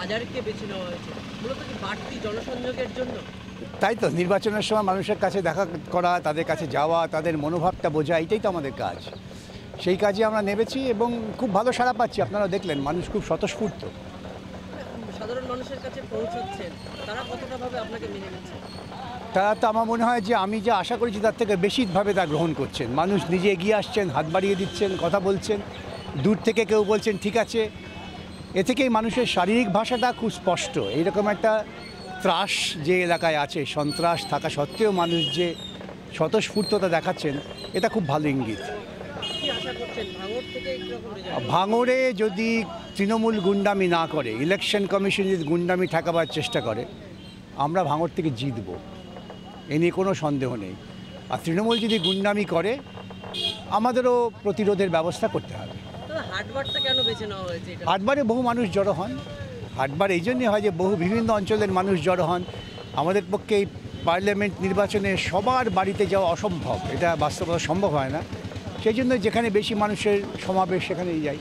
বাজারকে বেছে নেওয়া হয়েছে মূলত কি বাড়তি জনসংযোগের জন্য? তাই তো, নির্বাচনের সময় মানুষের কাছে দেখা করা, তাদের কাছে যাওয়া, তাদের মনোভাবটা বোঝা, এটাই তো আমাদের কাজ। সেই কাজে আমরা নেমেছি এবং খুব ভালো সাড়া পাচ্ছি। আপনারা দেখলেন মানুষ খুব স্বতঃস্ফূর্ত। সাধারণ মানুষের কাছে পৌঁছচ্ছেন, তারা কতটা ভাবে আপনাকে মেনে নিচ্ছে? তারা তো আমার মনে হয় যে আমি যা আশা করেছি তার থেকে বেশিভাবে তা গ্রহণ করছেন। মানুষ নিজে এগিয়ে আসছেন, হাত বাড়িয়ে দিচ্ছেন, কথা বলছেন, দূর থেকে কেউ বলছেন ঠিক আছে। এ থেকেই মানুষের শারীরিক ভাষাটা খুব স্পষ্ট। এইরকম একটা ত্রাস যে এলাকায় আছে, সন্ত্রাস থাকা সত্ত্বেও মানুষ যে স্বতঃস্ফূর্ততা দেখাচ্ছেন, এটা খুব ভালো ইঙ্গিত। কি আশা করছেন ভাঙড় থেকে কিরকম রেজাল্ট? ভাঙড়ে যদি তৃণমূল গুন্ডামি না করে, ইলেকশন কমিশন যদি গুন্ডামি ঠেকাবার চেষ্টা করে, আমরা ভাঙড় থেকে জিতব, এ নিয়ে কোনো সন্দেহ নেই। আর তৃণমূল যদি গুন্ডামি করে, আমাদেরও প্রতিরোধের ব্যবস্থা করতে হবে। তবে হাটবারটা কেন বেছে নেওয়া হয়েছে এটা? হাটবারে বহু মানুষ জড়ো হন। হাটবার এই জন্যই হয় যে বহু বিভিন্ন অঞ্চলের মানুষ জড়ো হন। আমাদের পক্ষে এই পার্লামেন্ট নির্বাচনে সবার বাড়িতে যাওয়া অসম্ভব, এটা বাস্তবতা সম্ভব হয় না। সেই জন্য যেখানে বেশি মানুষের সমাবেশ সেখানেই যাই।